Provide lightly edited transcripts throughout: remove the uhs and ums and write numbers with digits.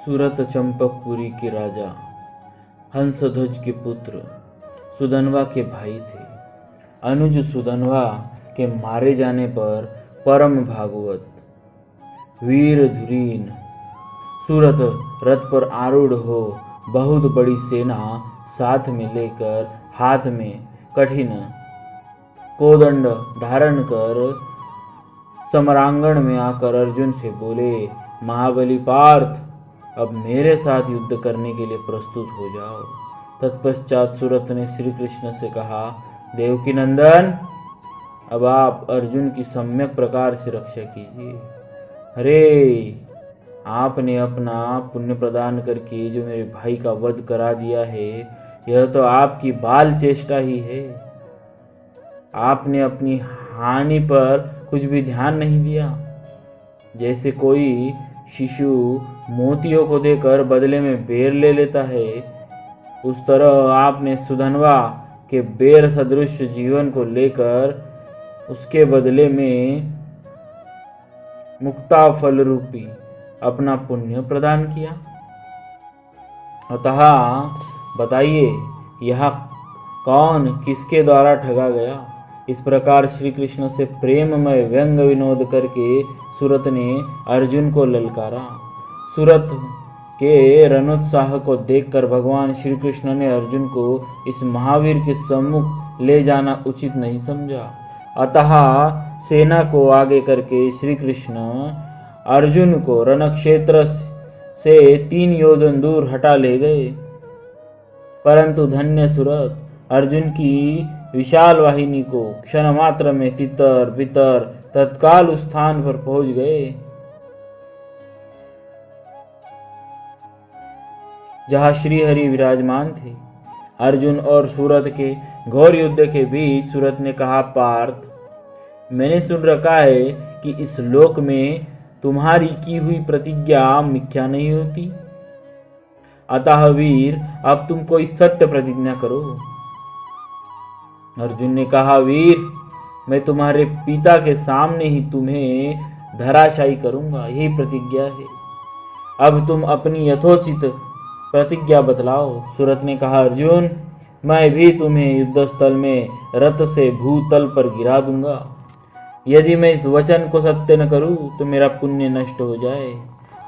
सूरत चंपकपुरी के राजा हंसध्वज के पुत्र सुधन्वा के भाई थे। अनुज सुधन्वा के मारे जाने पर परम भागवत वीर धुरीन सूरत रथ पर आरूढ़ हो बहुत बड़ी सेना साथ में लेकर हाथ में कठिन कोदंड धारण कर समरांगण में आकर अर्जुन से बोले, महाबली पार्थ, अब मेरे साथ युद्ध करने के लिए प्रस्तुत हो जाओ। तत्पश्चात सूरत ने श्री कृष्ण से कहा, देवकी नंदन, अब आप अर्जुन की सम्यक प्रकार से रक्षा कीजिए। अरे, आपने अपना पुण्य प्रदान करके जो मेरे भाई का वध करा दिया है, यह तो आपकी बाल चेष्टा ही है। आपने अपनी हानि पर कुछ भी ध्यान नहीं दिया। जैसे कोई शिशु मोतियों को देकर बदले में बेर ले लेता है, उस तरह आपने सुधन्वा के बेर सदृश जीवन को लेकर उसके बदले में मुक्ता फल रूपी अपना पुण्य प्रदान किया। अतः बताइए, यह कौन किसके द्वारा ठगा गया? इस प्रकार श्री कृष्ण से प्रेममय व्यंग विनोद करके सूरत ने अर्जुन को ललकारा। सूरत के रणोत्साह को देखकर भगवान श्री कृष्ण ने अर्जुन को इस महावीर के सम्मुख ले जाना उचित नहीं समझा। अतः सेना को आगे करके श्री कृष्ण अर्जुन को रणक्षेत्र से 3 योजन दूर हटा ले गए। परंतु धन्य सूरत अर्जुन की विशाल वाहिनी को क्षण मात्र में तितर बितर तत्काल उस स्थान पर पहुंच गए जहां श्री हरि विराजमान थे। अर्जुन और सूरत के घोर युद्ध के बीच सूरत ने कहा, पार्थ, मैंने सुन रखा है कि इस लोक में तुम्हारी की हुई प्रतिज्ञा मिथ्या नहीं होती। अतः वीर, अब तुम कोई सत्य प्रतिज्ञा करो। अर्जुन ने कहा, वीर, मैं तुम्हारे पिता के सामने ही तुम्हें धराशायी करूंगा, यही प्रतिज्ञा है। अब तुम अपनी यथोचित प्रतिज्ञा बतलाओ। सूरत ने कहा, अर्जुन, मैं भी तुम्हें युद्धस्थल में रथ से भूतल पर गिरा दूंगा। यदि मैं इस वचन को सत्य न करूं तो मेरा पुण्य नष्ट हो जाए।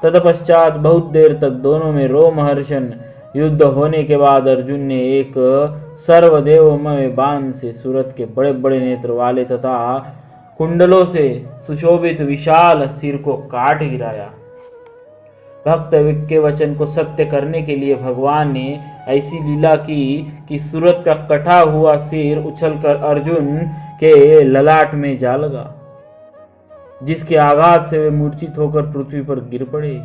तत्पश्चात बहुत देर तक दोनों में रोमहर्षण युद्ध होने के बाद अर्जुन ने एक सर्वदेवमय बाण से सूरत के बड़े बड़े नेत्र वाले तथा कुंडलों से सुशोभित विशाल सिर को काट गिराया। भक्त के वचन को सत्य करने के लिए भगवान ने ऐसी लीला की कि सूरत का कटा हुआ सिर उछलकर अर्जुन के ललाट में जा लगा, जिसके आघात से वे मूर्छित होकर पृथ्वी पर गिर पड़े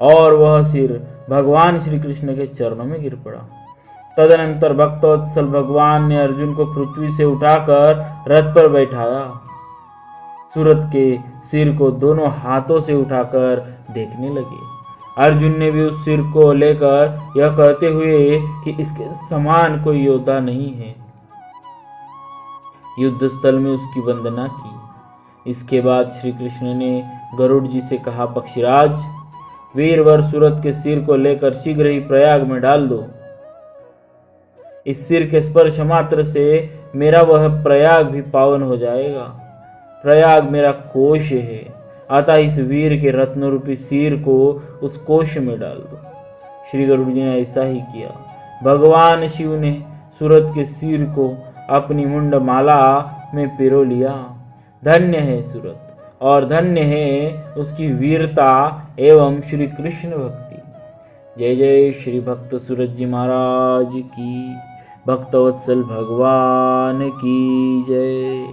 और वह सिर भगवान श्री कृष्ण के चरणों में गिर पड़ा। तदनंतर भक्तवत्सल भगवान ने अर्जुन को पृथ्वी से उठाकर रथ पर बैठाया। सूरत के सिर को दोनों हाथों से उठाकर देखने लगे। अर्जुन ने भी उस सिर को लेकर यह कहते हुए कि इसके समान कोई योद्धा नहीं है, युद्ध स्थल में उसकी वंदना की। इसके बाद श्री कृष्ण ने गरुड़ जी से कहा, पक्षीराज, वीरवर सूरत के सिर को लेकर शीघ्र ही प्रयाग में डाल दो। इस सिर के स्पर्श मात्र से मेरा वह प्रयाग भी पावन हो जाएगा। प्रयाग मेरा कोश है, अतः इस वीर के रत्न रूपी सिर को उस कोश में डाल दो। श्री गरुड़ जी ने ऐसा ही किया। भगवान शिव ने सूरत के सिर को अपनी मुंड माला में पिरो लिया। धन्य है सूरत और धन्य है उसकी वीरता एवं श्री कृष्ण भक्ति। जय जय श्री भक्त सूरत जी महाराज की, भक्तवत्सल भगवान की जय।